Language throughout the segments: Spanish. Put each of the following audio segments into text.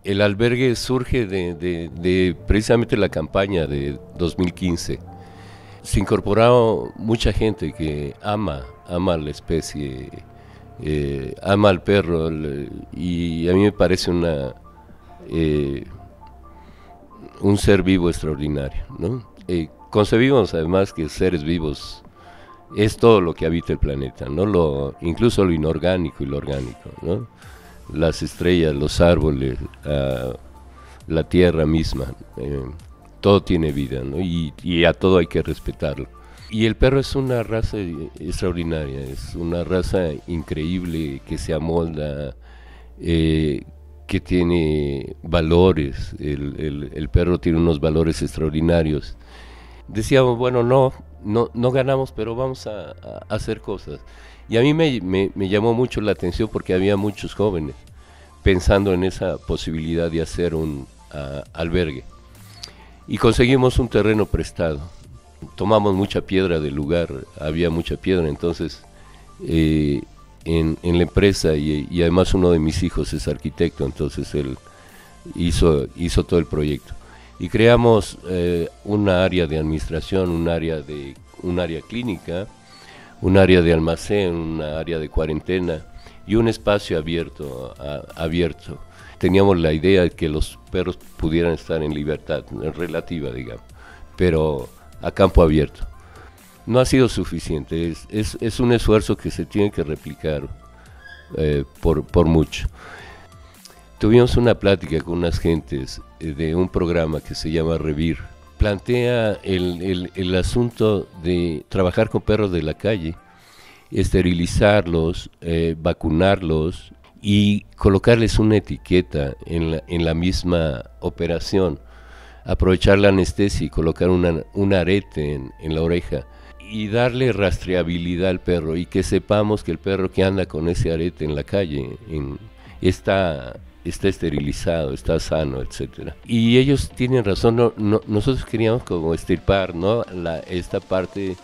El albergue surge de precisamente la campaña de 2015. Se incorporó mucha gente que ama la especie, ama al perro, y a mí me parece un ser vivo extraordinario, ¿no? Concebimos además que seres vivos es todo lo que habita el planeta, ¿no? Incluso lo inorgánico y lo orgánico, ¿no? Las estrellas, los árboles, la tierra misma, todo tiene vida, ¿no? Y a todo hay que respetarlo. Y el perro es una raza extraordinaria, es una raza increíble que se amolda, que tiene valores. El perro tiene unos valores extraordinarios. Decíamos, bueno, no ganamos, pero vamos a hacer cosas. Y a mí me llamó mucho la atención porque había muchos jóvenes pensando en esa posibilidad de hacer un albergue. Y conseguimos un terreno prestado. Tomamos mucha piedra del lugar, había mucha piedra, entonces en la empresa, y además uno de mis hijos es arquitecto, entonces él hizo todo el proyecto. Y creamos una área de administración, un área clínica, un área de almacén, una área de cuarentena y un espacio abierto. Teníamos la idea de que los perros pudieran estar en libertad relativa, digamos, pero a campo abierto. No ha sido suficiente, es un esfuerzo que se tiene que replicar por mucho. Tuvimos una plática con unas gentes de un programa que se llama Revir. Plantea el asunto de trabajar con perros de la calle, esterilizarlos, vacunarlos y colocarles una etiqueta en la misma operación, aprovechar la anestesia y colocar un arete en la oreja y darle rastreabilidad al perro y que sepamos que el perro que anda con ese arete en la calle está esterilizado, está sano, etcétera. Y ellos tienen razón, nosotros queríamos como extirpar, ¿no? Esta parte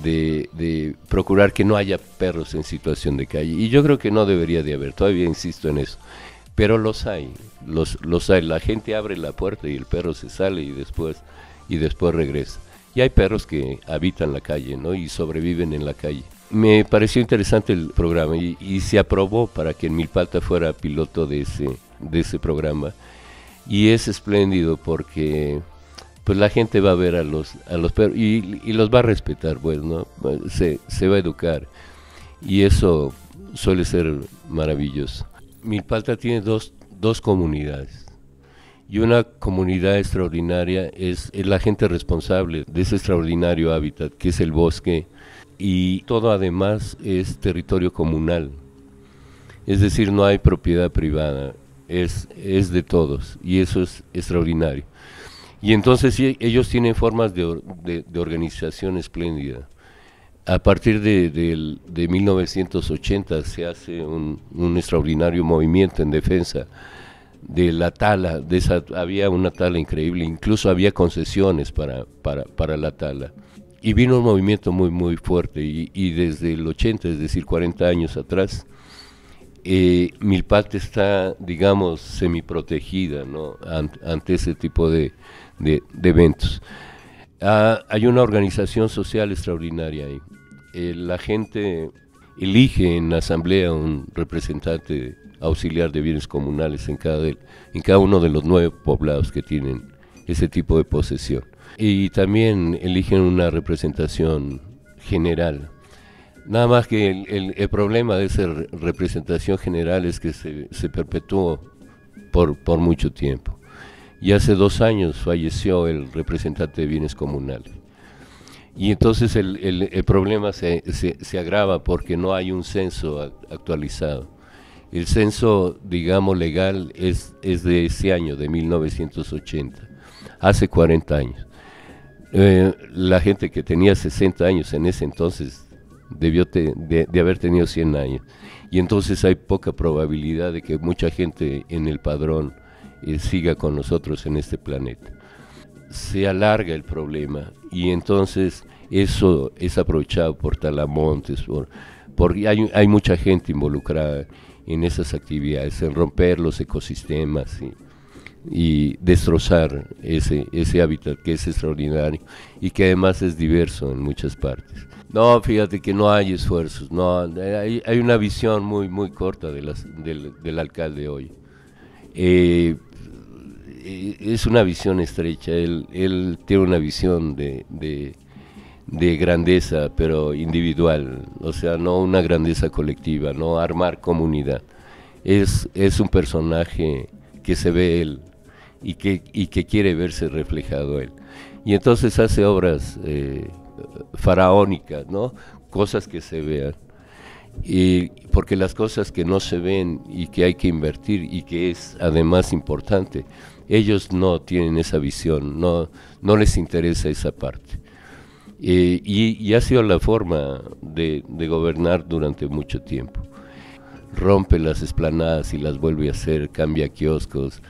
de procurar que no haya perros en situación de calle. Y yo creo que no debería de haber, todavía insisto en eso. Pero los hay. La gente abre la puerta y el perro se sale y después regresa. Y hay perros que habitan la calle, ¿no? Y sobreviven en la calle. Me pareció interesante el programa y se aprobó para que en Milpalta fuera piloto de ese programa. Y es espléndido porque pues la gente va a ver a los perros y los va a respetar, pues, ¿no? Se va a educar. Y eso suele ser maravilloso. Milpalta tiene dos comunidades. Y una comunidad extraordinaria es la gente responsable de ese extraordinario hábitat que es el bosque, y todo además es territorio comunal, es decir, no hay propiedad privada, es de todos, y eso es extraordinario. Y entonces sí, ellos tienen formas de organización espléndida. A partir de 1980 se hace un extraordinario movimiento en defensa de la tala, había una tala increíble, incluso había concesiones para la tala. Y vino un movimiento muy, muy fuerte, y desde el 80, es decir, 40 años atrás, Milpalta está, digamos, semiprotegida, ¿no? Ante ese tipo de eventos. Hay una organización social extraordinaria ahí. La gente elige en asamblea un representante auxiliar de bienes comunales en cada uno de los 9 poblados que tienen ese tipo de posesión. Y también eligen una representación general. Nada más que el problema de esa representación general es que se perpetuó por mucho tiempo. Y hace 2 años falleció el representante de bienes comunales. Y entonces el problema se agrava porque no hay un censo actualizado. El censo, digamos, legal es de ese año, de 1980, hace 40 años. La gente que tenía 60 años en ese entonces debió de haber tenido 100 años. Y entonces hay poca probabilidad de que mucha gente en el padrón siga con nosotros en este planeta. Se alarga el problema y entonces eso es aprovechado por talamontes, porque hay mucha gente involucrada en esas actividades, en romper los ecosistemas, ¿sí? y destrozar ese hábitat que es extraordinario y que además es diverso en muchas partes. No, fíjate que no hay esfuerzos, no, hay una visión muy corta del alcalde hoy. Eh, es una visión estrecha, él tiene una visión de grandeza, pero individual, o sea, no una grandeza colectiva, no armar comunidad. Es un personaje que se ve él y que quiere verse reflejado él. Y entonces hace obras faraónicas, ¿no? Cosas que se vean. Y porque las cosas que no se ven y que hay que invertir y que es además importante, ellos no tienen esa visión, no les interesa esa parte. Y ha sido la forma de gobernar durante mucho tiempo. Rompe las esplanadas y las vuelve a hacer, cambia kioscos,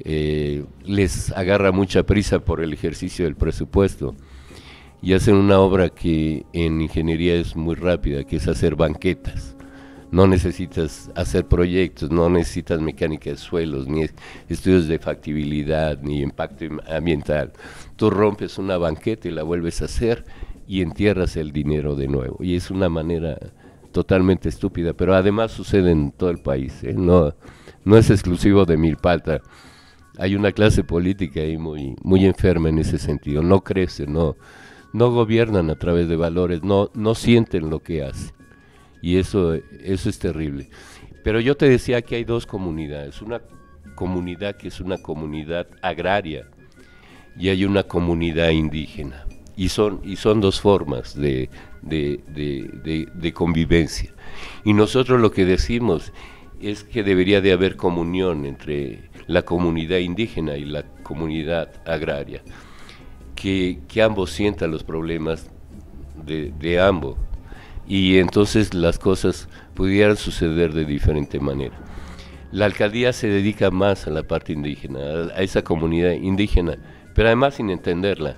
les agarra mucha prisa por el ejercicio del presupuesto y hacen una obra que en ingeniería es muy rápida, que es hacer banquetas. No necesitas hacer proyectos, no necesitas mecánica de suelos, ni estudios de factibilidad, ni impacto ambiental. Tú rompes una banqueta y la vuelves a hacer y entierras el dinero de nuevo. Y es una manera totalmente estúpida, pero además sucede en todo el país, ¿eh? No es exclusivo de Milpalta. Hay una clase política ahí muy enferma en ese sentido. No crece, no gobiernan a través de valores, no sienten lo que hacen. Y eso es terrible. Pero yo te decía que hay dos comunidades. Una comunidad que es una comunidad agraria y hay una comunidad indígena. Y son dos formas de convivencia. Y nosotros lo que decimos es que debería de haber comunión entre la comunidad indígena y la comunidad agraria. Que ambos sientan los problemas de ambos y entonces las cosas pudieran suceder de diferente manera. La alcaldía se dedica más a la parte indígena, a esa comunidad indígena, pero además sin entenderla.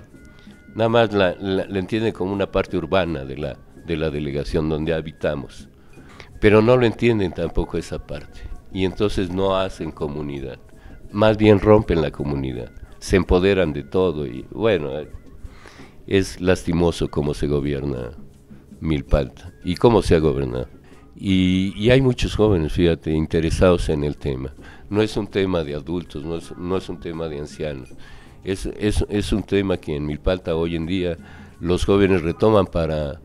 Nada más la entiende como una parte urbana de la delegación donde habitamos, pero no lo entienden tampoco esa parte y entonces no hacen comunidad, más bien rompen la comunidad. Se empoderan de todo y bueno, es lastimoso cómo se gobierna Milpalta y cómo se ha gobernado. Y hay muchos jóvenes, fíjate, interesados en el tema. No es un tema de adultos, no es un tema de ancianos. Es un tema que en Milpalta hoy en día los jóvenes retoman para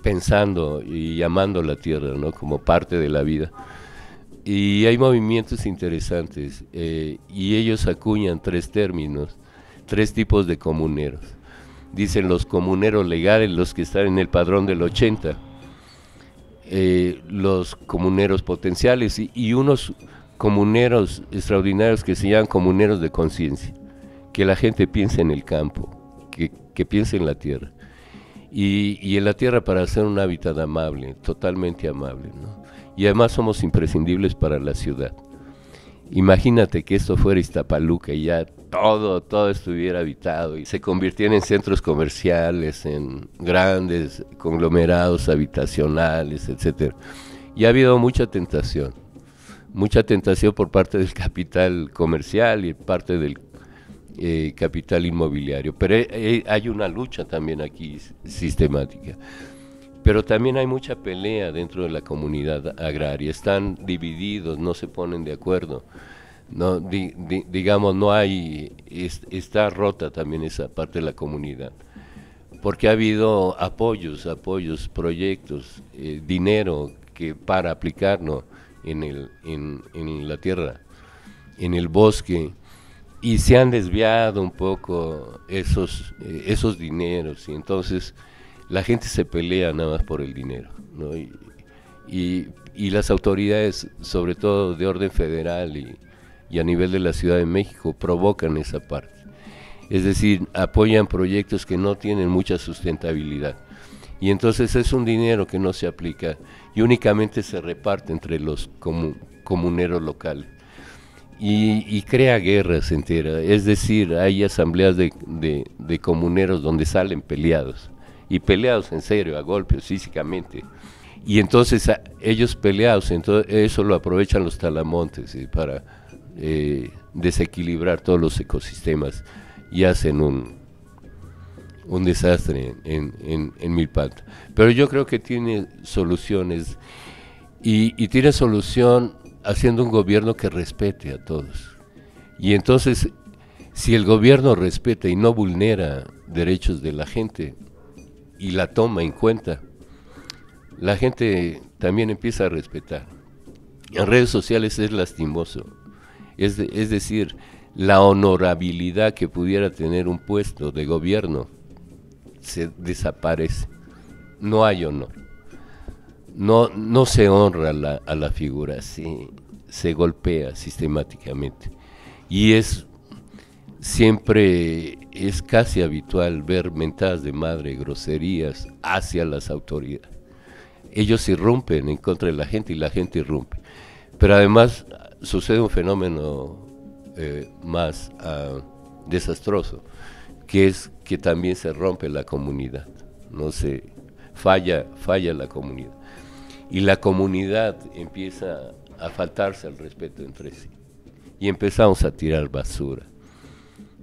pensando y amando la tierra, ¿no? Como parte de la vida. Y hay movimientos interesantes y ellos acuñan tres términos, tres tipos de comuneros. Dicen los comuneros legales, los que están en el padrón del 80, los comuneros potenciales y unos comuneros extraordinarios que se llaman comuneros de conciencia, que la gente piense en el campo, que piense en la tierra. Y en la tierra para hacer un hábitat amable, totalmente amable, ¿no? Y además somos imprescindibles para la ciudad. Imagínate que esto fuera Iztapaluca y ya todo estuviera habitado y se convirtiera en centros comerciales, en grandes conglomerados habitacionales, etcétera. Y ha habido mucha tentación por parte del capital comercial y parte del capital inmobiliario, pero hay una lucha también aquí sistemática. Pero también hay mucha pelea dentro de la comunidad agraria, están divididos, no se ponen de acuerdo, no, digamos, no hay, está rota también esa parte de la comunidad, porque ha habido apoyos, proyectos, dinero que para aplicarlo en la tierra, en el bosque, y se han desviado un poco esos dineros, y entonces la gente se pelea nada más por el dinero, ¿no? Y las autoridades, sobre todo de orden federal y a nivel de la Ciudad de México, provocan esa parte. Es decir, apoyan proyectos que no tienen mucha sustentabilidad. Y entonces es un dinero que no se aplica y únicamente se reparte entre los comuneros locales. Y crea guerras enteras, es decir, hay asambleas de comuneros donde salen peleados. Y peleados en serio, a golpes, físicamente. Y entonces ellos peleados, entonces eso lo aprovechan los talamontes para desequilibrar todos los ecosistemas y hacen un desastre en Milpalta. Pero yo creo que tiene soluciones y tiene solución haciendo un gobierno que respete a todos. Y entonces, si el gobierno respeta y no vulnera derechos de la gente y la toma en cuenta, la gente también empieza a respetar. En redes sociales es lastimoso. Es decir, la honorabilidad que pudiera tener un puesto de gobierno se desaparece. No hay honor. No se honra a la figura, se golpea sistemáticamente. Y siempre es casi habitual ver mentadas de madre, groserías hacia las autoridades. Ellos irrumpen en contra de la gente y la gente irrumpe. Pero además sucede un fenómeno más desastroso, que es que también se rompe la comunidad, no se falla la comunidad. Y la comunidad empieza a faltarse al respeto entre sí. Y empezamos a tirar basura.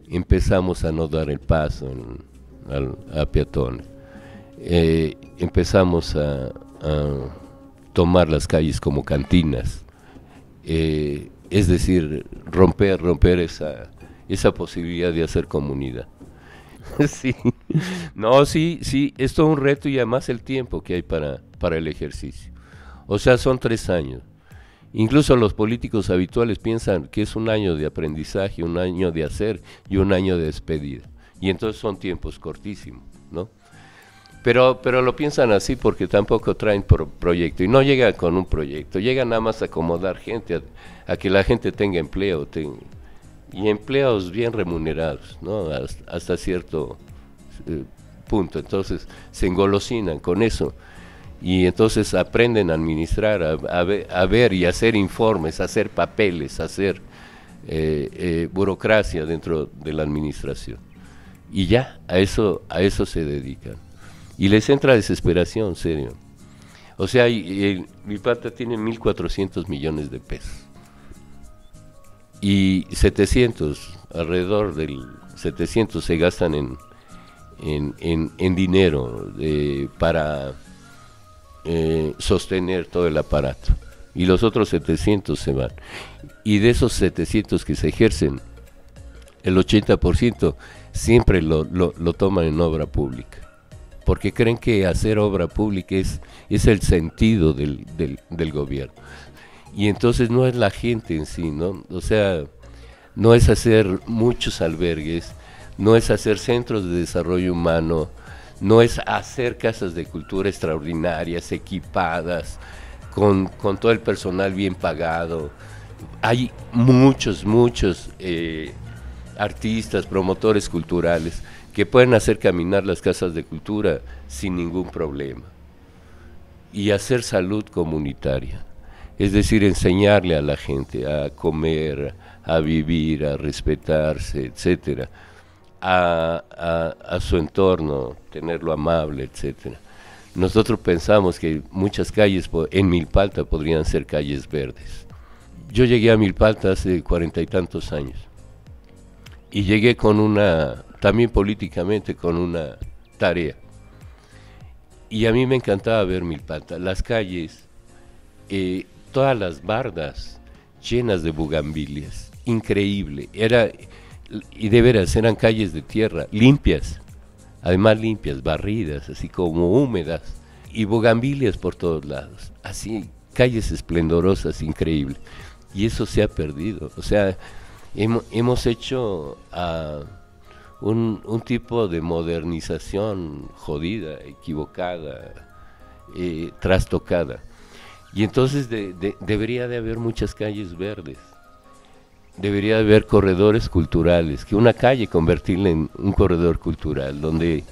Empezamos a no dar el paso a peatones. Empezamos a tomar las calles como cantinas. Es decir, romper esa posibilidad de hacer comunidad. Sí, no, sí, es todo un reto y además el tiempo que hay para el ejercicio. O sea, son 3 años. Incluso los políticos habituales piensan que es un año de aprendizaje, un año de hacer y un año de despedida. Y entonces son tiempos cortísimos, ¿no? Pero lo piensan así porque tampoco traen proyecto. Y no llegan con un proyecto, llegan nada más a acomodar gente, a que la gente tenga empleo. Y empleos bien remunerados, ¿no? Hasta cierto punto. Entonces se engolosinan con eso. Y entonces aprenden a administrar, a ver y hacer informes, a hacer papeles, a hacer burocracia dentro de la administración. Y ya, a eso se dedican. Y les entra desesperación, serio. O sea, Milpalta tiene 1.400 millones de pesos. Y 700, alrededor del 700 se gastan en dinero para sostener todo el aparato. Y los otros 700 se van. Y de esos 700 que se ejercen, el 80% siempre lo toman en obra pública. Porque creen que hacer obra pública es el sentido del gobierno. Y entonces no es la gente en sí, ¿no? O sea, no es hacer muchos albergues, no es hacer centros de desarrollo humano, no es hacer casas de cultura extraordinarias, equipadas, con todo el personal bien pagado. Hay muchos artistas, promotores culturales que pueden hacer caminar las casas de cultura sin ningún problema. Y hacer salud comunitaria. Es decir, enseñarle a la gente a comer, a vivir, a respetarse, etcétera, a su entorno, tenerlo amable, etcétera. Nosotros pensamos que muchas calles en Milpalta podrían ser calles verdes. Yo llegué a Milpalta hace 40 y tantos años y llegué también políticamente con una tarea. Y a mí me encantaba ver Milpalta, las calles, todas las bardas llenas de bugambilias, increíble. Y de veras, eran calles de tierra, limpias, además limpias, barridas, así como húmedas, y bugambilias por todos lados, así, calles esplendorosas, increíbles. Y eso se ha perdido, o sea, hemos hecho un tipo de modernización jodida, equivocada, trastocada. Y entonces debería de haber muchas calles verdes. Debería de haber corredores culturales, que una calle convertirla en un corredor cultural, donde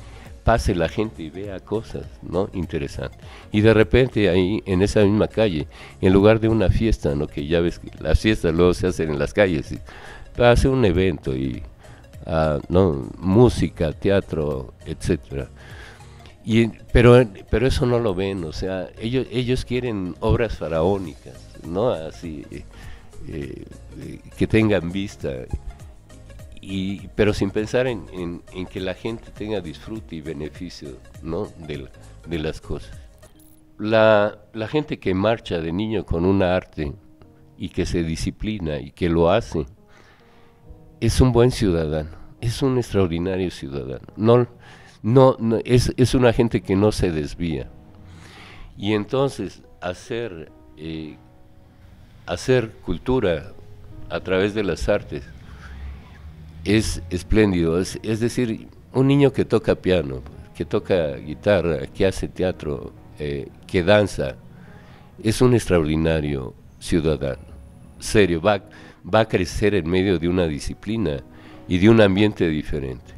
pase la gente y vea cosas, ¿no? Interesantes. Y de repente ahí, en esa misma calle, en lugar de una fiesta, ¿no? Que ya ves que las fiestas luego se hacen en las calles, hace un evento ¿no? Música, teatro, etcétera. Pero eso no lo ven, o sea, ellos quieren obras faraónicas, ¿no? Así, que tengan vista, pero sin pensar en que la gente tenga disfrute y beneficio, ¿no?, de las cosas. La gente que marcha de niño con un arte y que se disciplina y que lo hace, es un buen ciudadano, es un extraordinario ciudadano. Es una gente que no se desvía. Y entonces hacer cultura a través de las artes es espléndido. Es decir, un niño que toca piano, que toca guitarra, que hace teatro, que danza, es un extraordinario ciudadano, serio, va a crecer en medio de una disciplina y de un ambiente diferente.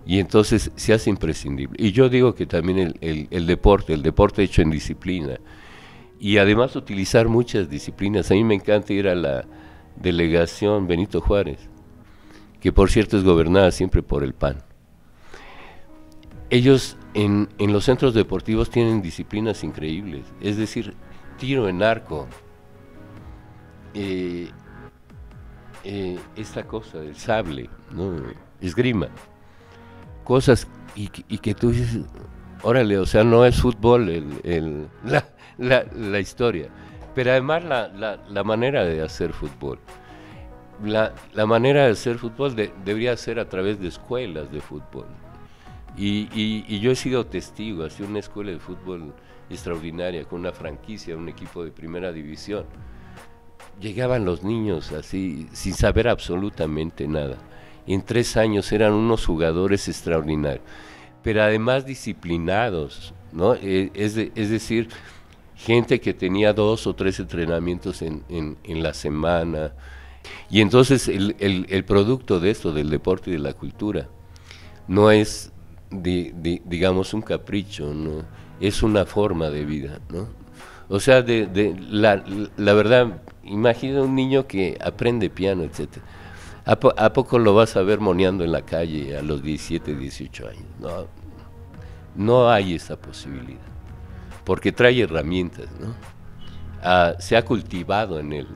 Y entonces se hace imprescindible. Y yo digo que también el deporte hecho en disciplina, y además utilizar muchas disciplinas. A mí me encanta ir a la delegación Benito Juárez, que por cierto es gobernada siempre por el PAN. Ellos en los centros deportivos tienen disciplinas increíbles, es decir, tiro en arco, esta cosa del sable, ¿no?, esgrima, cosas y que tú dices, órale, o sea, no es fútbol la historia, pero además la manera de hacer fútbol. La manera de hacer fútbol debería ser a través de escuelas de fútbol. Y yo he sido testigo, así una escuela de fútbol extraordinaria, con una franquicia, un equipo de primera división. Llegaban los niños así, sin saber absolutamente nada. En 3 años eran unos jugadores extraordinarios, pero además disciplinados, ¿no? Es decir, gente que tenía 2 o 3 entrenamientos en la semana. Y entonces el producto de esto, del deporte y de la cultura, no es, digamos, un capricho, ¿no?, es una forma de vida, ¿no? O sea, la verdad, imagina un niño que aprende piano, etcétera. ¿A poco lo vas a ver moneando en la calle a los 17, 18 años? No hay esa posibilidad, porque trae herramientas, ¿no? Se ha cultivado en él.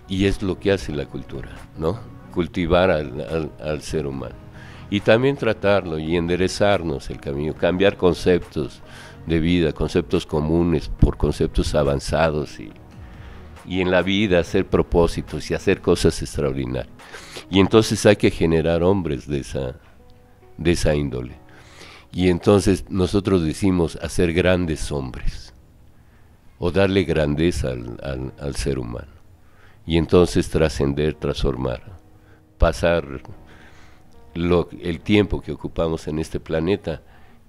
Y es lo que hace la cultura, ¿no? Cultivar al ser humano. Y también tratarlo y enderezarnos el camino, cambiar conceptos de vida, conceptos comunes por conceptos avanzados, y en la vida hacer propósitos y hacer cosas extraordinarias. Y entonces hay que generar hombres de esa índole. Y entonces nosotros decimos hacer grandes hombres, o darle grandeza al ser humano. Y entonces trascender, transformar, pasar el tiempo que ocupamos en este planeta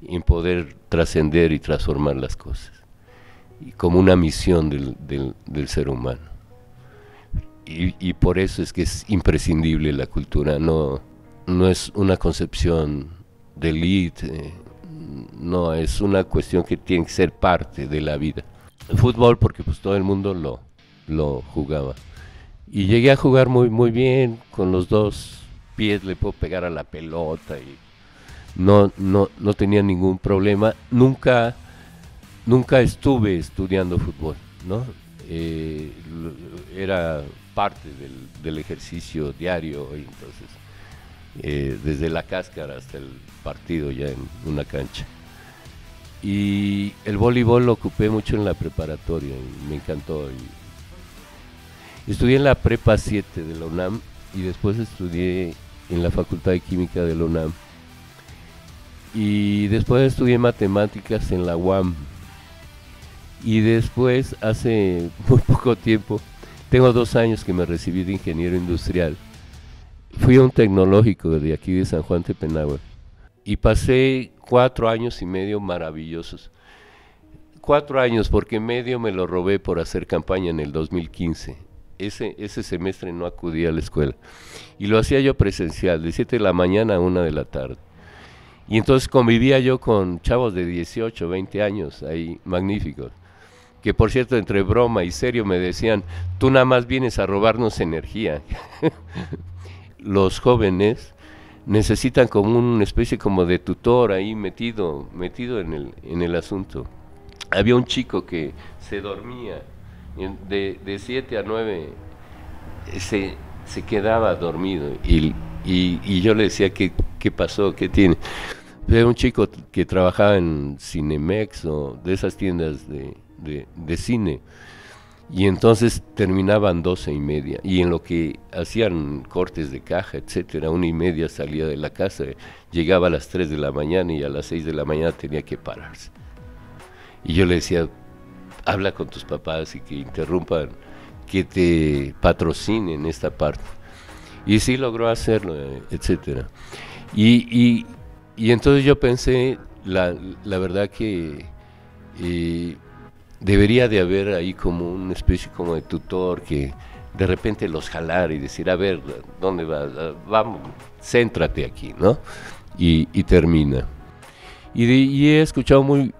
en poder trascender y transformar las cosas, y como una misión del ser humano. Y por eso es que es imprescindible la cultura, no es una concepción de élite, no, es una cuestión que tiene que ser parte de la vida. El fútbol, porque pues todo el mundo lo jugaba. Y llegué a jugar muy bien, con los 2 pies le puedo pegar a la pelota y no tenía ningún problema. Nunca estuve estudiando fútbol, ¿no? Era parte del ejercicio diario, y entonces desde la cáscara hasta el partido ya en una cancha. Y el voleibol lo ocupé mucho en la preparatoria y me encantó. Estudié en la Prepa 7 de la UNAM y después estudié en la Facultad de Química de la UNAM. Y después estudié matemáticas en la UAM. Y después, hace muy poco tiempo, tengo 2 años que me recibí de ingeniero industrial. Fui a un tecnológico de aquí de San Juan Tepenagua y pasé 4 años y medio maravillosos. 4 años, porque medio me lo robé por hacer campaña en el 2015. Ese semestre no acudí a la escuela y lo hacía yo presencial, de 7 de la mañana a 1 de la tarde. Y entonces convivía yo con chavos de 18, 20 años, ahí magníficos, que por cierto, entre broma y serio me decían, tú nada más vienes a robarnos energía. Los jóvenes necesitan como una especie como de tutor ahí metido en el asunto. Había un chico que se dormía De 7 a 9 se quedaba dormido y yo le decía, ¿qué pasó? ¿Qué tiene? Era un chico que trabajaba en Cinemex o de esas tiendas de cine. Y entonces terminaban 12:30 y en lo que hacían cortes de caja, etcétera, 1:30 salía de la casa, llegaba a las 3 de la mañana y a las 6 de la mañana tenía que pararse. Y yo le decía, habla con tus papás y que interrumpan, que te patrocinen esta parte. Y sí logró hacerlo, etcétera. Y, y entonces yo pensé, la verdad que debería de haber ahí como una especie como de tutor que de repente los jalara y decir, a ver, ¿dónde vas? Vamos, céntrate aquí, ¿no? Y termina. Y he escuchado muy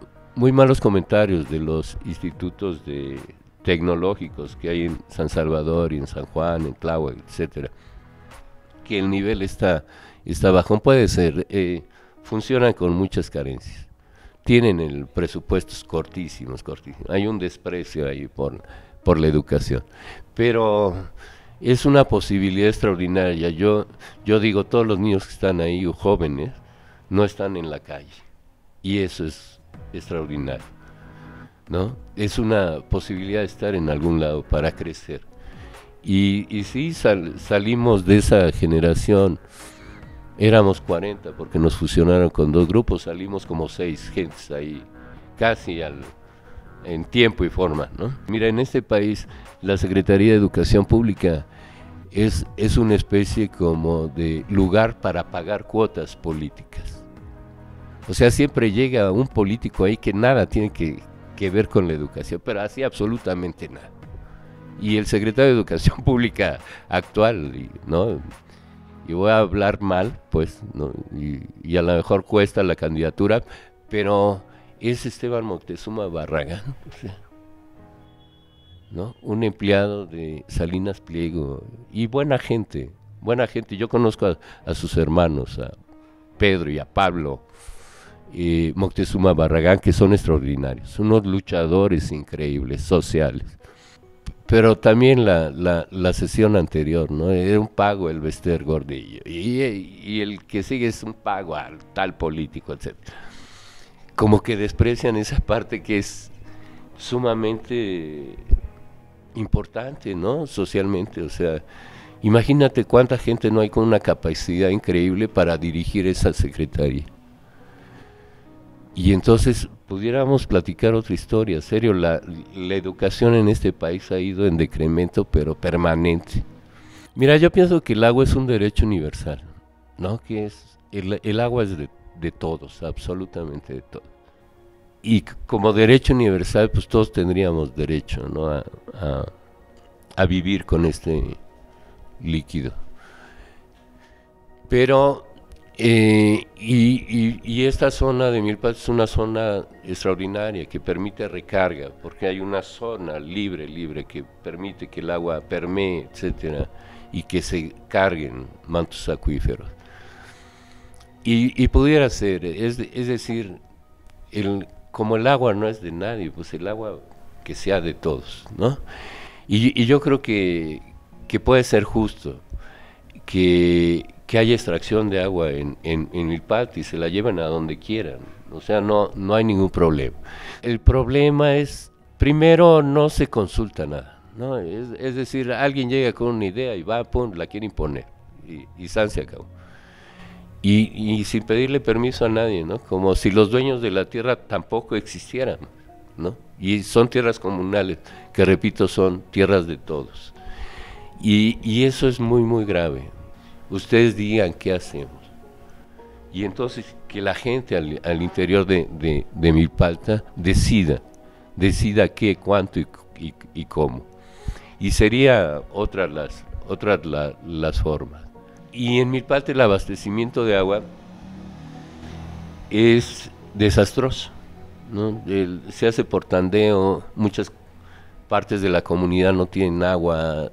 malos comentarios de los institutos tecnológicos que hay en San Salvador y en San Juan, en Tláhuac, etcétera, que el nivel está bajón. Puede ser, funcionan con muchas carencias. Tienen el presupuestos cortísimos. Hay un desprecio ahí por la educación. Pero es una posibilidad extraordinaria. Yo digo, todos los niños que están ahí, o jóvenes, no están en la calle. Y eso es extraordinario, ¿no? Es una posibilidad de estar en algún lado para crecer. Y sí, salimos de esa generación. Éramos 40 porque nos fusionaron con 2 grupos, salimos como 6 gentes ahí, casi en tiempo y forma, ¿no? Mira, en este país la Secretaría de Educación Pública es una especie como de lugar para pagar cuotas políticas. O sea, siempre llega un político ahí que nada tiene que ver con la educación, pero así absolutamente nada. Y el secretario de Educación Pública actual, ¿no? Y voy a hablar mal, pues, ¿no? Y a lo mejor cuesta la candidatura, pero es Esteban Moctezuma Barragán, o sea, ¿no? Un empleado de Salinas Pliego y buena gente. Yo conozco a sus hermanos, a Pedro y a Pablo Moctezuma Barragán, que son extraordinarios, unos luchadores increíbles, sociales. Pero también la sesión anterior, ¿no? Era un pago el Bester Gordillo. Y el que sigue es un pago al tal político, etc. Como que desprecian esa parte que es sumamente importante, ¿no? Socialmente, o sea, imagínate cuánta gente no hay con una capacidad increíble para dirigir esa secretaría. Y entonces pudiéramos platicar otra historia, serio, la educación en este país ha ido en decremento, pero permanente. Mira, yo pienso que el agua es un derecho universal, ¿no? Que el agua es de todos, absolutamente de todos. Y como derecho universal, pues todos tendríamos derecho, ¿no? A vivir con este líquido. Pero y esta zona de Milpa es una zona extraordinaria que permite recarga, porque hay una zona libre que permite que el agua permee, etcétera, y que se carguen mantos acuíferos. Y pudiera ser, es decir, como el agua no es de nadie, pues el agua que sea de todos, ¿no? Y yo creo que puede ser justo que haya extracción de agua en Milpalta y se la lleven a donde quieran, o sea, no hay ningún problema. El problema es, primero, no se consulta nada, ¿no? Es decir, alguien llega con una idea y va, pum, la quiere imponer, y se acabó. Y sin pedirle permiso a nadie, ¿no? Como si los dueños de la tierra tampoco existieran, ¿no? Y son tierras comunales, que repito, son tierras de todos. Y eso es muy grave. Ustedes digan qué hacemos. Y entonces que la gente al interior de Milpalta decida qué, cuánto y cómo. Y sería otras las formas. Y en Milpalta el abastecimiento de agua es desastroso, ¿no? Se hace por tandeo, muchas partes de la comunidad no tienen agua,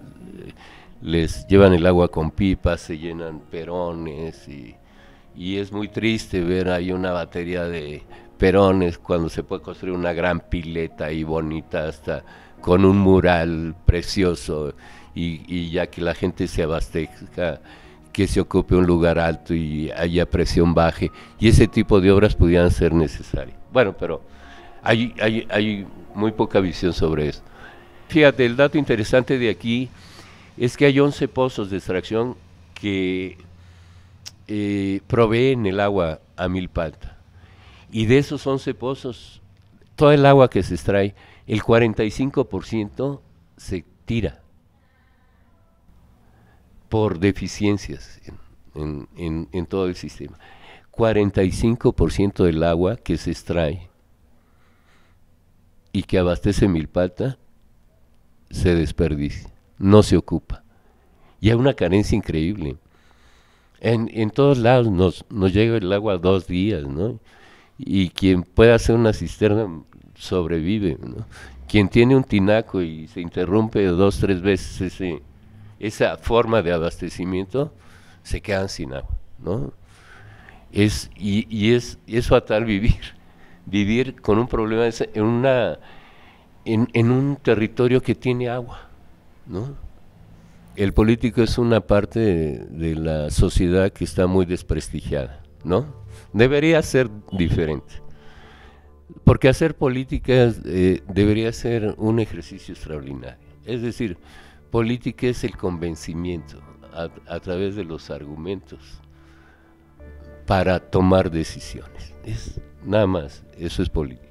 les llevan el agua con pipas, se llenan perones y es muy triste ver ahí una batería de perones cuando se puede construir una gran pileta ahí bonita hasta con un mural precioso y ya que la gente se abastezca, que se ocupe un lugar alto y haya presión baje, y ese tipo de obras pudieran ser necesarias. Bueno, pero hay muy poca visión sobre eso. Fíjate, el dato interesante de aquí es que hay 11 pozos de extracción que proveen el agua a Milpalta. Y de esos 11 pozos, toda el agua que se extrae, el 45% se tira por deficiencias en todo el sistema. 45% del agua que se extrae y que abastece Milpalta se desperdicia, no se ocupa. Y hay una carencia increíble. En todos lados nos llega el agua 2 días, ¿no? Y quien puede hacer una cisterna sobrevive, ¿no? Quien tiene un tinaco y se interrumpe 2, 3 veces esa forma de abastecimiento, se quedan sin agua, ¿no? Es fatal vivir con un problema en un territorio que tiene agua, ¿no? El político es una parte de la sociedad que está muy desprestigiada, ¿no? Debería ser diferente, porque hacer política debería ser un ejercicio extraordinario. Es decir, política es el convencimiento a través de los argumentos para tomar decisiones. Nada más, eso es política.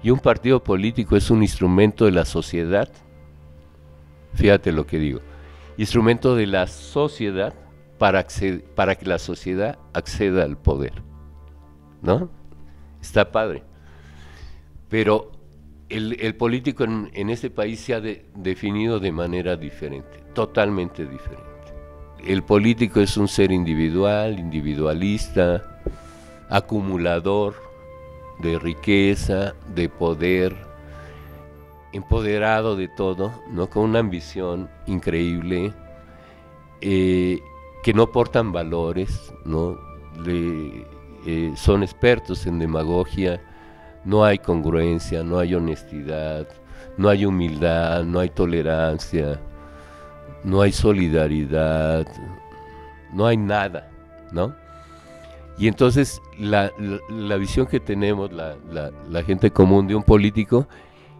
Y un partido político es un instrumento de la sociedad, fíjate lo que digo, instrumento de la sociedad para que la sociedad acceda al poder, ¿no? Está padre. Pero el político en este país se ha definido de manera diferente, totalmente diferente. El político es un ser individual, individualista, acumulador de riqueza, de poder, empoderado de todo, ¿no? Con una ambición increíble, que no portan valores, ¿no? Son expertos en demagogia, no hay congruencia, no hay honestidad, no hay humildad, no hay tolerancia, no hay solidaridad, no hay nada, ¿no? Y entonces la visión que tenemos la gente común de un político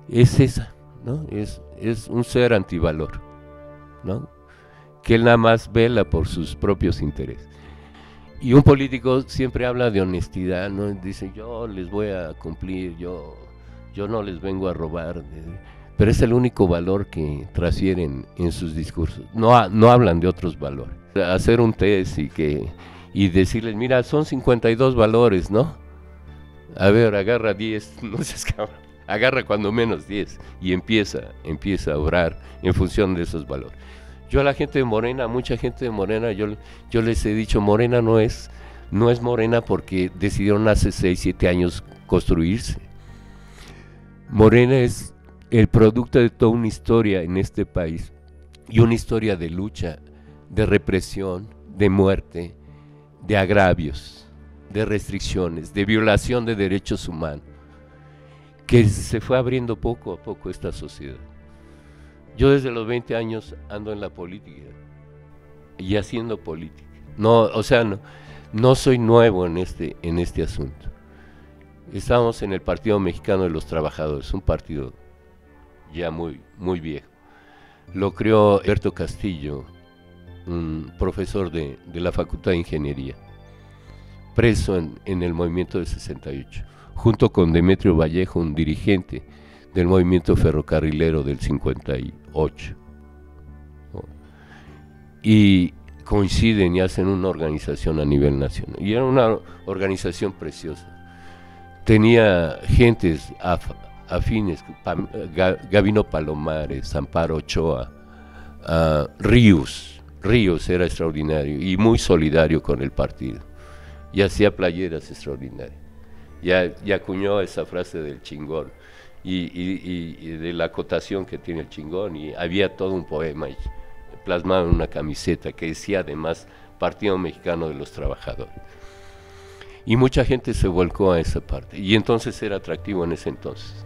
es esa, ¿no? Es un ser antivalor, ¿no? Que él nada más vela por sus propios intereses. Y un político siempre habla de honestidad, ¿no? Dice, yo les voy a cumplir, yo no les vengo a robar, pero es el único valor que transfieren en sus discursos. No hablan de otros valores. Hacer un test y decirles, mira, son 52 valores, ¿no? A ver, agarra 10, no seas cabrón. Agarra cuando menos 10 y empieza a obrar en función de esos valores. Yo a la gente de Morena, mucha gente de Morena, yo les he dicho, Morena no es Morena porque decidieron hace 6, 7 años construirse. Morena es el producto de toda una historia en este país, y una historia de lucha, de represión, de muerte, de agravios, de restricciones, de violación de derechos humanos, que se fue abriendo poco a poco esta sociedad. Yo desde los 20 años ando en la política y haciendo política. No soy nuevo en este asunto. Estamos en el Partido Mexicano de los Trabajadores, un partido ya muy, muy viejo. Lo creó Alberto Castillo, un profesor de la Facultad de Ingeniería, preso en el movimiento del 68, junto con Demetrio Vallejo, un dirigente del movimiento ferrocarrilero del 58. Y coinciden y hacen una organización a nivel nacional. Y era una organización preciosa. Tenía gentes afines, Gabino Palomares, Amparo Ochoa, Ríos era extraordinario y muy solidario con el partido. Y hacía playeras extraordinarias. Ya acuñó esa frase del chingón y de la acotación que tiene el chingón, y había todo un poema plasmado en una camiseta que decía además Partido Mexicano de los Trabajadores. Y mucha gente se volcó a esa parte, y entonces era atractivo en ese entonces.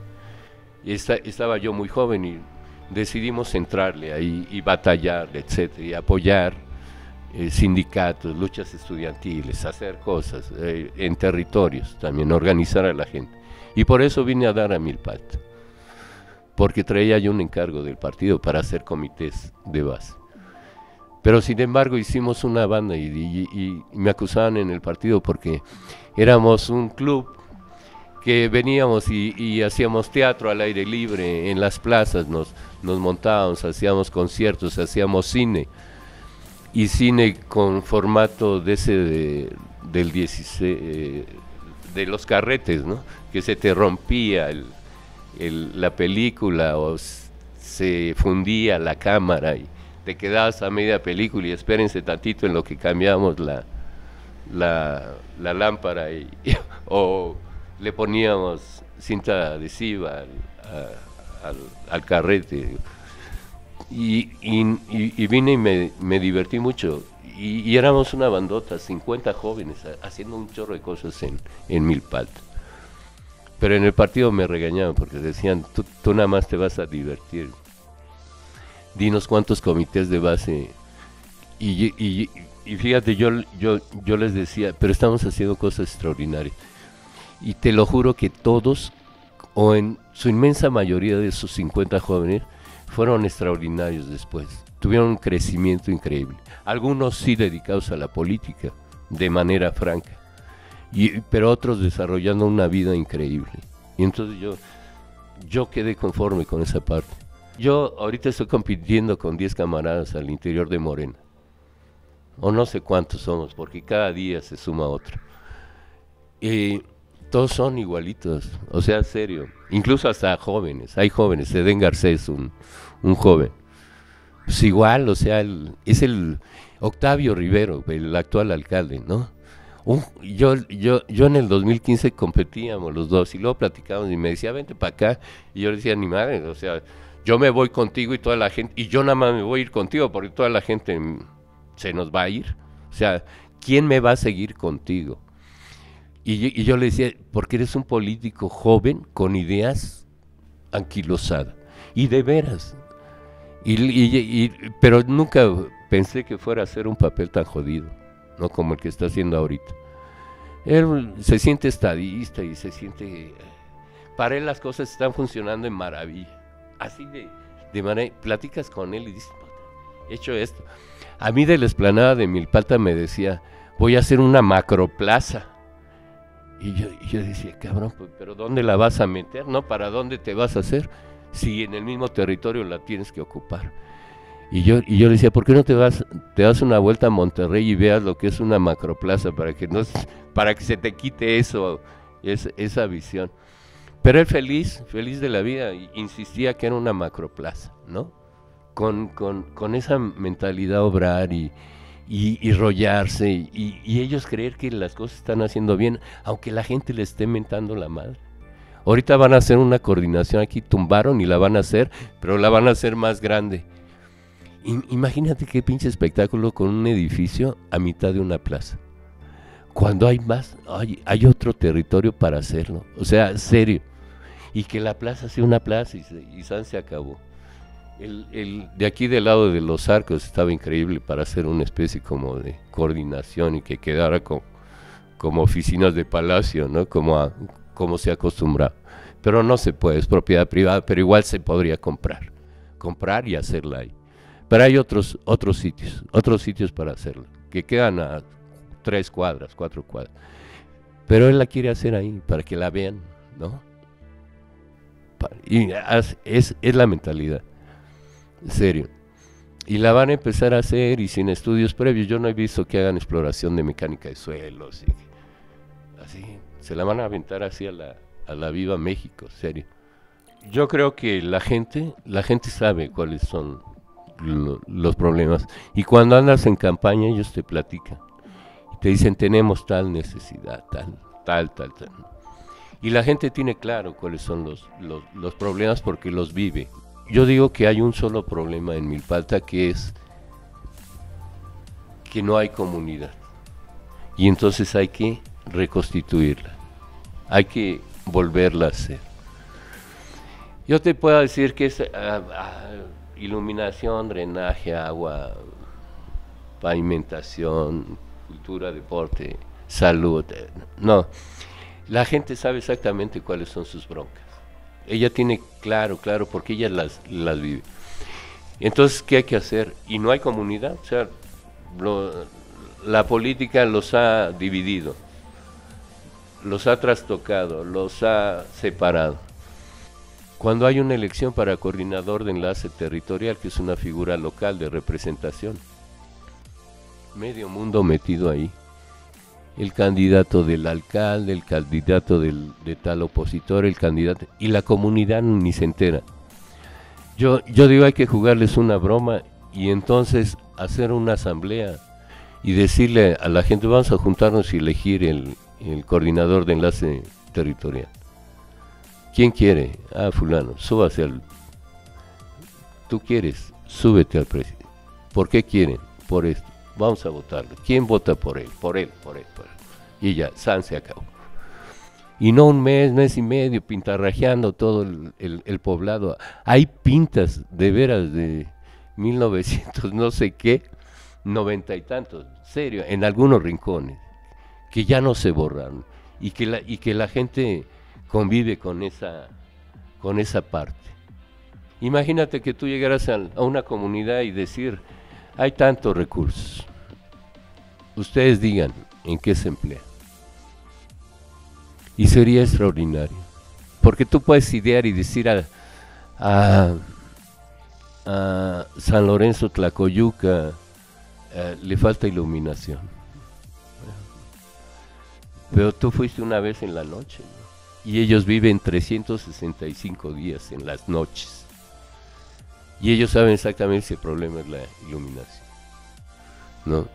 Estaba yo muy joven y decidimos entrarle ahí y batallar, etcétera, y apoyar sindicatos, luchas estudiantiles, hacer cosas en territorios, también organizar a la gente. Y por eso vine a dar a Milpalta, porque traía yo un encargo del partido para hacer comités de base. Pero sin embargo hicimos una banda y me acusaban en el partido porque éramos un club que veníamos y hacíamos teatro al aire libre, en las plazas nos montábamos, hacíamos conciertos, hacíamos cine, y cine con formato de ese del 16, de los carretes, ¿no? Que se te rompía la película o se fundía la cámara y te quedabas a media película y espérense tantito en lo que cambiamos la lámpara o le poníamos cinta adhesiva al carrete y vine y me divertí mucho y éramos una bandota, 50 jóvenes haciendo un chorro de cosas en Milpalta. Pero en el partido me regañaban porque decían, tú nada más te vas a divertir, dinos cuántos comités de base. Y fíjate, yo les decía, pero estamos haciendo cosas extraordinarias. Y te lo juro que todos, o en su inmensa mayoría de esos 50 jóvenes, fueron extraordinarios después. Tuvieron un crecimiento increíble. Algunos sí dedicados a la política, de manera franca. Pero otros desarrollando una vida increíble. Y entonces yo quedé conforme con esa parte. Yo ahorita estoy compitiendo con 10 camaradas al interior de Morena. O no sé cuántos somos, porque cada día se suma otro. Y todos son igualitos, o sea, serio. Incluso hasta jóvenes, hay jóvenes. Edén Garcés, un joven. Pues igual, o sea, es el Octavio Rivero, el actual alcalde, ¿no? Yo en el 2015 competíamos los dos y luego platicábamos y me decía, vente para acá. Y yo le decía, ni madre, o sea, yo me voy contigo y toda la gente, y yo nada más me voy a ir contigo porque toda la gente se nos va a ir. O sea, ¿quién me va a seguir contigo? Y yo le decía, porque eres un político joven con ideas anquilosadas. Y de veras. Pero nunca pensé que fuera a hacer un papel tan jodido, no como el que está haciendo ahorita. Él se siente estadista y se siente... Para él las cosas están funcionando en maravilla. Así de manera... Platicas con él y dices, he hecho esto. A mí de la explanada de Milpalta me decía, voy a hacer una macroplaza. Y yo decía, cabrón, pero ¿dónde la vas a meter? ¿No? ¿Para dónde te vas a hacer? Si en el mismo territorio la tienes que ocupar. Y yo le decía, ¿por qué no te das una vuelta a Monterrey y veas lo que es una macroplaza para que se te quite esa visión? Pero él feliz de la vida, insistía que era una macroplaza, ¿no? Con esa mentalidad obrar y rollarse y ellos creer que las cosas están haciendo bien, aunque la gente le esté mentando la madre. Ahorita van a hacer una coordinación aquí, tumbaron y la van a hacer, pero la van a hacer más grande. Imagínate qué pinche espectáculo con un edificio a mitad de una plaza. Cuando hay otro territorio para hacerlo, o sea, serio. Y que la plaza sea una plaza y se acabó. El de aquí del lado de los Arcos estaba increíble para hacer una especie como de coordinación y que quedara como oficinas de palacio, ¿no? Como se acostumbra. Pero no se puede, es propiedad privada, pero igual se podría comprar y hacerla ahí. Pero hay otros sitios para hacerlo, que quedan a 3 cuadras, 4 cuadras. Pero él la quiere hacer ahí, para que la vean, ¿no? Y es la mentalidad, serio. Y la van a empezar a hacer y sin estudios previos. Yo no he visto que hagan exploración de mecánica de suelos. Así, se la van a aventar así a la viva México, serio. Yo creo que la gente sabe cuáles son los problemas. Y cuando andas en campaña ellos te platican. Y te dicen, tenemos tal necesidad, tal. Y la gente tiene claro cuáles son los problemas porque los vive. Yo digo que hay un solo problema en Milpalta, que es que no hay comunidad. Y entonces hay que reconstituirla. Hay que volverla a hacer. Yo te puedo decir que es iluminación, drenaje, agua, pavimentación, cultura, deporte, salud. No, la gente sabe exactamente cuáles son sus broncas. Ella tiene claro, porque ella las vive. Entonces, ¿qué hay que hacer? Y no hay comunidad, o sea, la política los ha dividido, los ha trastocado, los ha separado. Cuando hay una elección para coordinador de enlace territorial, que es una figura local de representación, medio mundo metido ahí, el candidato del alcalde, el candidato de tal opositor, el candidato, y la comunidad ni se entera. Yo digo, hay que jugarles una broma y entonces hacer una asamblea y decirle a la gente, vamos a juntarnos y elegir el coordinador de enlace territorial. ¿Quién quiere? Ah, fulano, súbase al... Tú quieres, súbete al presidente. ¿Por qué quieren? Por esto. Vamos a votarlo. ¿Quién vota por él? Por él. Y ya, San se acabó. Y no un mes y medio, pintarrajeando todo el poblado. Hay pintas, de veras, de 1900 no sé qué, 90 y tantos, serio, en algunos rincones, que ya no se borraron. Y que la gente convive con esa parte. Imagínate que tú llegaras a una comunidad y decir, hay tantos recursos, ustedes digan en qué se emplea. Y sería extraordinario, porque tú puedes idear y decir a San Lorenzo Tlacoyuca le falta iluminación, pero tú fuiste una vez en la noche, ¿no? Y ellos viven 365 días en las noches. Y ellos saben exactamente si el problema es la iluminación, ¿no?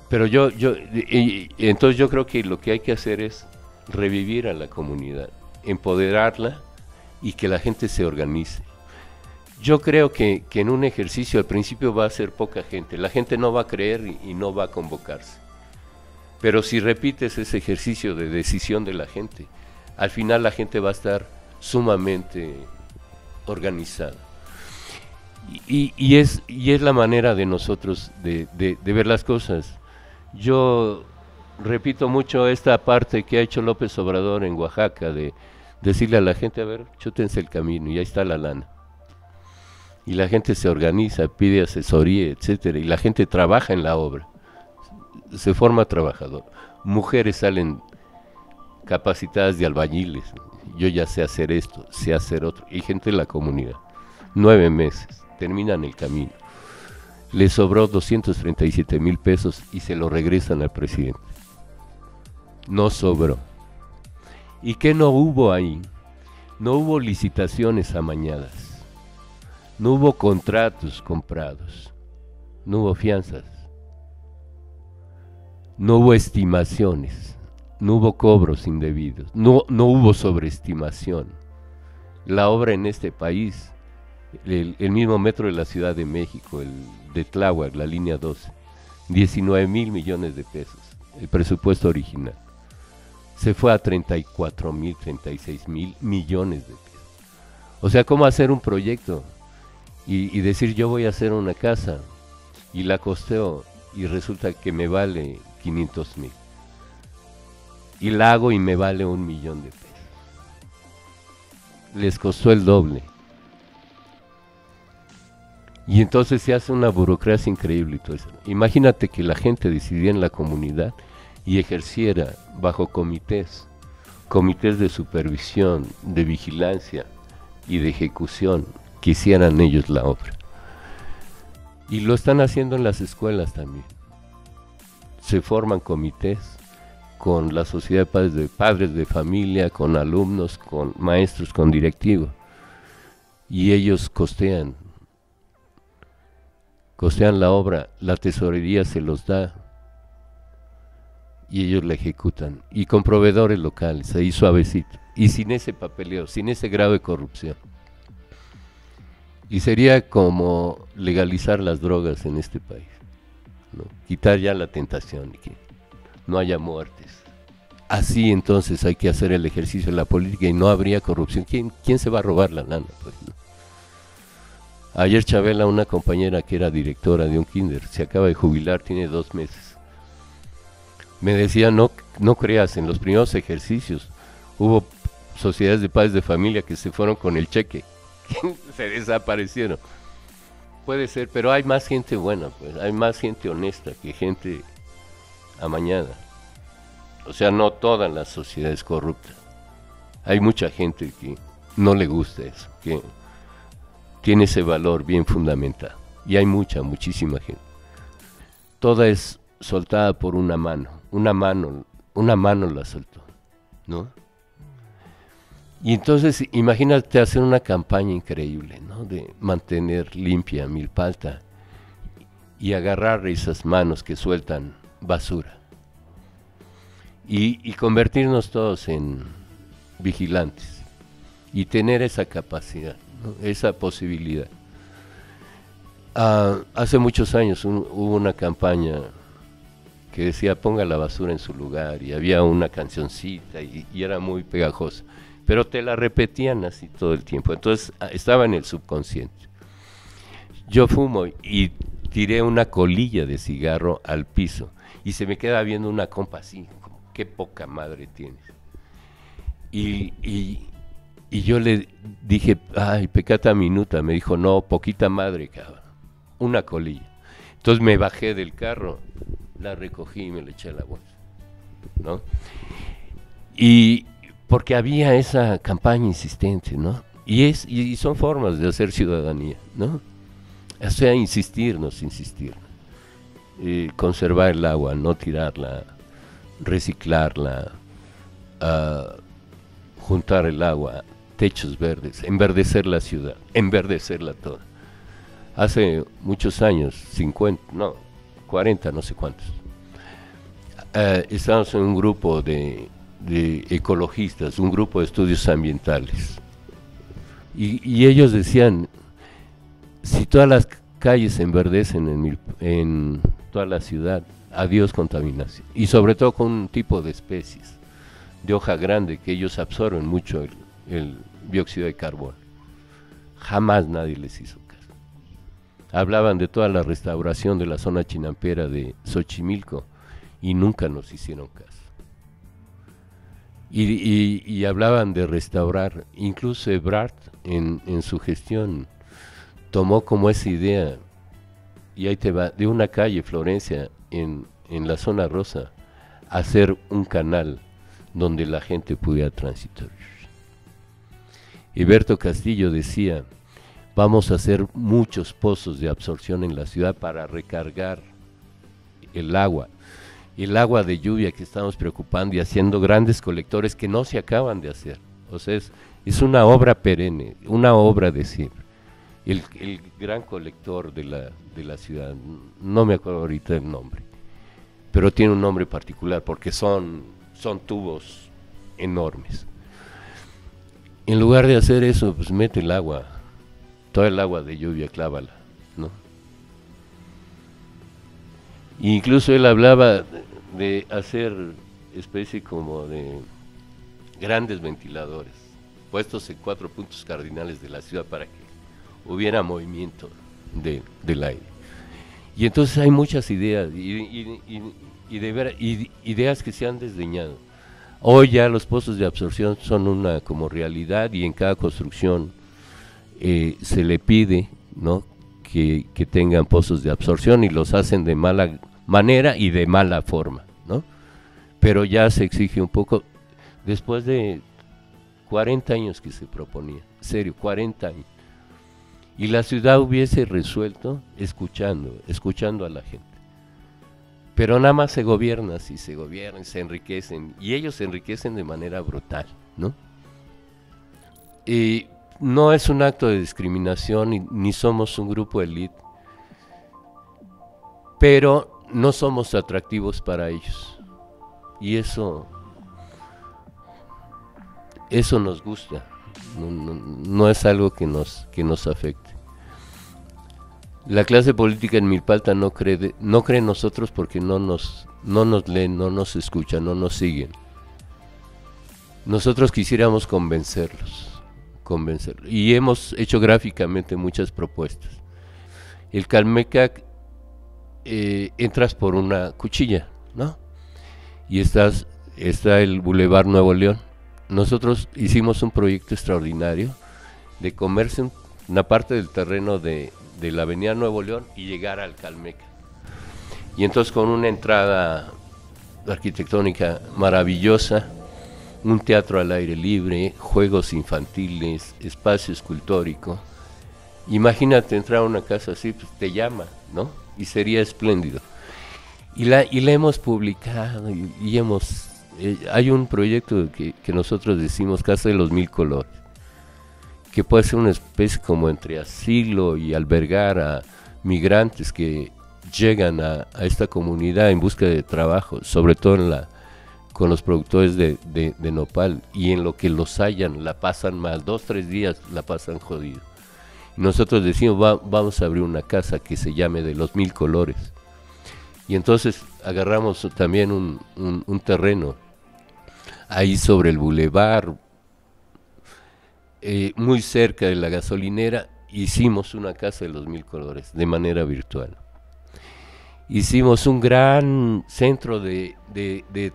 Pero entonces yo creo que lo que hay que hacer es revivir a la comunidad, empoderarla y que la gente se organice. Yo creo que en un ejercicio al principio va a ser poca gente, la gente no va a creer y no va a convocarse. Pero si repites ese ejercicio de decisión de la gente, al final la gente va a estar sumamente organizada. Y es la manera de nosotros de ver las cosas. Yo repito mucho esta parte que ha hecho López Obrador en Oaxaca, de decirle a la gente, a ver, chútense el camino, y ahí está la lana. Y la gente se organiza, pide asesoría, etcétera, y la gente trabaja en la obra. Se forma trabajador. Mujeres salen capacitadas de albañiles. Yo ya sé hacer esto, sé hacer otro. Y gente de la comunidad. 9 meses, terminan el camino. Les sobró 237,000 pesos y se lo regresan al presidente. No sobró. ¿Y qué no hubo ahí? No hubo licitaciones amañadas. No hubo contratos comprados. No hubo fianzas. No hubo estimaciones, no hubo cobros indebidos, no hubo sobreestimación. La obra en este país, el mismo metro de la Ciudad de México, el de Tláhuac, la línea 12, 19,000 millones de pesos, el presupuesto original. Se fue a 34,000, 36,000 millones de pesos. O sea, ¿cómo hacer un proyecto y decir yo voy a hacer una casa y la costeo y resulta que me vale 500,000 y la hago y me vale 1,000,000 de pesos? Les costó el doble. Y entonces se hace una burocracia increíble y todo eso. Imagínate que la gente decidiera en la comunidad y ejerciera bajo comités de supervisión, de vigilancia y de ejecución, que hicieran ellos la obra. Y lo están haciendo en las escuelas también. Se forman comités con la sociedad de padres de familia, con alumnos, con maestros, con directivos. Y ellos costean la obra, la tesorería se los da y ellos la ejecutan. Y con proveedores locales, ahí suavecito. Y sin ese papeleo, sin ese grado de corrupción. Y sería como legalizar las drogas en este país, ¿no? Quitar ya la tentación y que no haya muertes así entonces hay que hacer el ejercicio de la política y no habría corrupción. ¿Quién se va a robar la lana? Pues, ¿no? Ayer Chabela, una compañera que era directora de un kinder, se acaba de jubilar, tiene 2 meses. Me decía, no creas, en los primeros ejercicios hubo sociedades de padres de familia que se fueron con el cheque, se desaparecieron. Puede ser, pero hay más gente buena, pues, hay más gente honesta que gente amañada. O sea, no toda la sociedad es corrupta. Hay mucha gente que no le gusta eso, que tiene ese valor bien fundamentado. Y hay muchísima gente. Toda es soltada por una mano la soltó, ¿no? Y entonces imagínate hacer una campaña increíble, ¿no? De mantener limpia Milpalta y agarrar esas manos que sueltan basura y convertirnos todos en vigilantes y tener esa capacidad, ¿no? Esa posibilidad. Hace muchos años hubo una campaña que decía ponga la basura en su lugar y había una cancioncita y era muy pegajosa, pero te la repetían así todo el tiempo, entonces estaba en el subconsciente. Yo fumo y tiré una colilla de cigarro al piso y se me queda viendo una compa así, como, qué poca madre tienes. Y yo le dije, ay, pecata minuta, me dijo, no, poquita madre, cabrón, una colilla. Entonces me bajé del carro, la recogí y me la eché a la bolsa, ¿no? Y porque había esa campaña insistente, ¿no? Y son formas de hacer ciudadanía, ¿no? O sea, insistir, conservar el agua, no tirarla, reciclarla, juntar el agua, techos verdes, enverdecer la ciudad, enverdecerla toda. Hace muchos años, 40, no sé cuántos, estábamos en un grupo de ecologistas, un grupo de estudios ambientales, y ellos decían, si todas las calles se enverdecen en toda la ciudad, adiós contaminación, y sobre todo con un tipo de especies de hoja grande que ellos absorben mucho el dióxido de carbono. Jamás nadie les hizo caso. Hablaban de toda la restauración de la zona chinampera de Xochimilco y nunca nos hicieron caso. Y hablaban de restaurar, incluso Ebrard en su gestión tomó como esa idea, y ahí te va, de una calle, Florencia, en la zona rosa, hacer un canal donde la gente pudiera transitar. Hilberto Castillo decía, vamos a hacer muchos pozos de absorción en la ciudad para recargar el agua de lluvia que estamos preocupando y haciendo grandes colectores que no se acaban de hacer. O sea, es una obra perenne, una obra de siempre. El gran colector de la ciudad, no me acuerdo ahorita el nombre, pero tiene un nombre particular porque son tubos enormes. En lugar de hacer eso, pues mete el agua, toda el agua de lluvia, clávala, ¿no? Incluso él hablaba de hacer especie como de grandes ventiladores, puestos en 4 puntos cardinales de la ciudad para que hubiera movimiento del aire. Y entonces hay muchas ideas, ideas que se han desdeñado. Hoy ya los pozos de absorción son una como realidad y en cada construcción se le pide, ¿no?, que tengan pozos de absorción y los hacen de mala manera y de mala forma, ¿no? Pero ya se exige un poco, después de 40 años que se proponía, serio, 40 años. Y la ciudad hubiese resuelto escuchando a la gente. Pero nada más se gobierna, si se gobiernan, se enriquecen, y ellos se enriquecen de manera brutal, ¿no? Y no es un acto de discriminación, ni somos un grupo elite, pero no somos atractivos para ellos. Y eso nos gusta, no es algo que nos afecte. La clase política en Milpalta no cree en nosotros porque no nos leen, no nos escuchan, no nos siguen. nosotros quisiéramos convencerlos. Y hemos hecho gráficamente muchas propuestas. El Calmecac, entras por una cuchilla, ¿no? Y está el Boulevard Nuevo León. Nosotros hicimos un proyecto extraordinario de comerse una parte del terreno de la avenida Nuevo León y llegar al Calmecac. Y entonces con una entrada arquitectónica maravillosa, un teatro al aire libre, juegos infantiles, espacio escultórico. Imagínate entrar a una casa así, pues te llama, ¿no? Y sería espléndido. Y la hemos publicado y hemos... hay un proyecto que nosotros decimos Casa de los Mil Colores, que puede ser una especie como entre asilo y albergar a migrantes que llegan a esta comunidad en busca de trabajo, sobre todo con los productores de nopal, y en lo que los hallan la pasan mal, 2-3 días la pasan jodido. Nosotros decimos, vamos a abrir una casa que se llame de los 1000 colores. Y entonces agarramos también un terreno ahí sobre el bulevar, muy cerca de la gasolinera. Hicimos una casa de los 1000 colores de manera virtual. Hicimos un gran centro de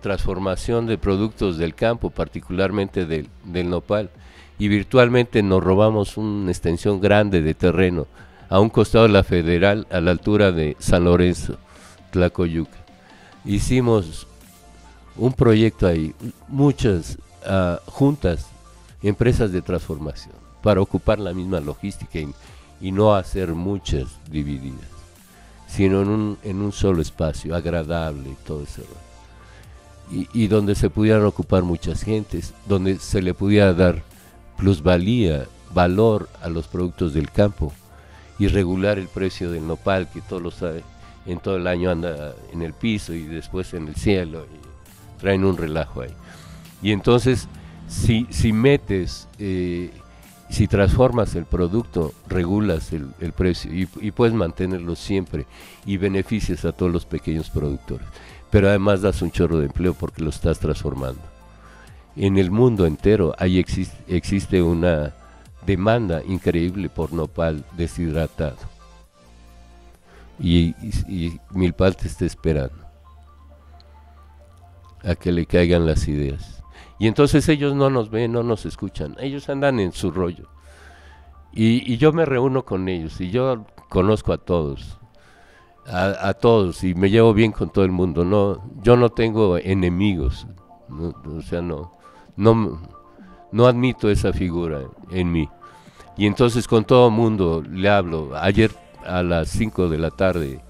transformación de productos del campo, particularmente del nopal, y virtualmente nos robamos una extensión grande de terreno a un costado de la Federal, a la altura de San Lorenzo, Tlacoyuca. Hicimos un proyecto ahí, muchas juntas, empresas de transformación, para ocupar la misma logística y no hacer muchas divididas, sino en un solo espacio, agradable y todo eso. Y donde se pudieran ocupar muchas gentes, donde se le pudiera dar plusvalía, valor a los productos del campo y regular el precio del nopal, que todos lo saben, en todo el año anda en el piso y después en el cielo, y traen un relajo ahí. Y entonces, si metes... si transformas el producto, regulas el precio y puedes mantenerlo siempre y beneficias a todos los pequeños productores. Pero además das un chorro de empleo porque lo estás transformando. En el mundo entero existe una demanda increíble por nopal deshidratado. Y Milpal te está esperando a que le caigan las ideas. Y entonces ellos no nos ven, no nos escuchan, ellos andan en su rollo. Y yo me reúno con ellos y yo conozco a todos, a todos, y me llevo bien con todo el mundo. No, yo no tengo enemigos, o sea, no admito esa figura en mí. Y entonces con todo el mundo le hablo. Ayer a las 5 de la tarde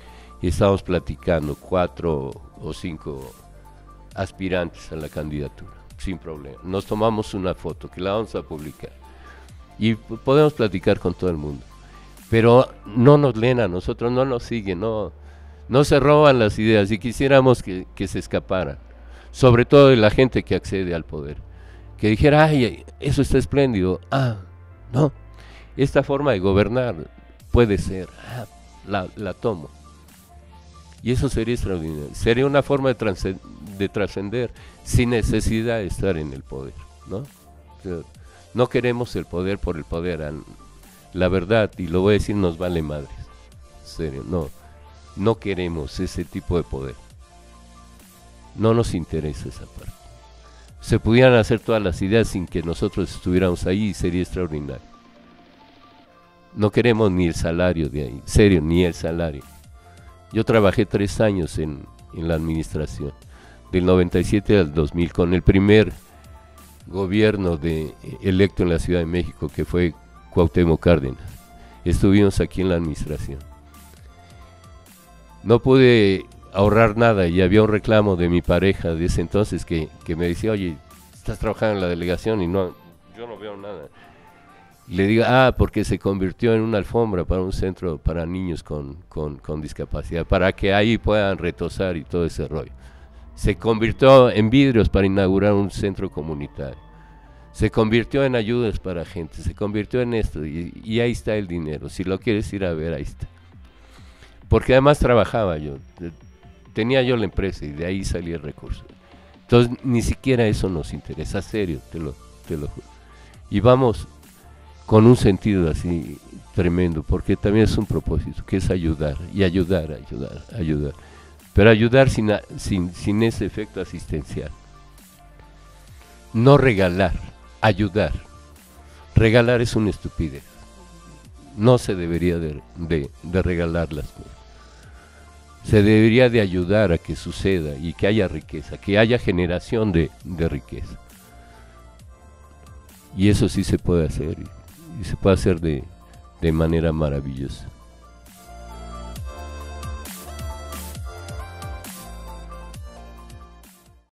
estábamos platicando 4 o 5 aspirantes a la candidatura. Sin problema, nos tomamos una foto que la vamos a publicar y podemos platicar con todo el mundo, pero no nos leen a nosotros, no nos siguen, no se roban las ideas, y quisiéramos que se escaparan, sobre todo de la gente que accede al poder, que dijera, ay, eso está espléndido, no, esta forma de gobernar puede ser, la tomo. Y eso sería extraordinario. Sería una forma de trascender sin necesidad de estar en el poder, ¿no? O sea, no queremos el poder por el poder. La verdad, y lo voy a decir, nos vale madres. En serio, no queremos ese tipo de poder. No nos interesa esa parte. Se pudieran hacer todas las ideas sin que nosotros estuviéramos ahí y sería extraordinario. No queremos ni el salario de ahí, serio, ni el salario. Yo trabajé 3 años en la administración, del 97 al 2000, con el primer gobierno electo en la Ciudad de México, que fue Cuauhtémoc Cárdenas. Estuvimos aquí en la administración. No pude ahorrar nada y había un reclamo de mi pareja de ese entonces que me decía, oye, estás trabajando en la delegación y yo no veo nada. Le digo, porque se convirtió en una alfombra para un centro para niños con discapacidad, para que ahí puedan retosar y todo ese rollo. Se convirtió en vidrios para inaugurar un centro comunitario. Se convirtió en ayudas para gente, se convirtió en esto, y ahí está el dinero. Si lo quieres ir a ver, ahí está. Porque además trabajaba yo, tenía yo la empresa y de ahí salía el recurso. Entonces, ni siquiera eso nos interesa, serio, te lo juro. Y vamos con un sentido así tremendo, porque también es un propósito, que es ayudar, y ayudar, ayudar, ayudar. Pero ayudar sin ese efecto asistencial. No regalar, ayudar. Regalar es una estupidez. No se debería de regalar las cosas. Se debería de ayudar a que suceda y que haya riqueza, que haya generación de riqueza. Y eso sí se puede hacer, y se puede hacer de manera maravillosa.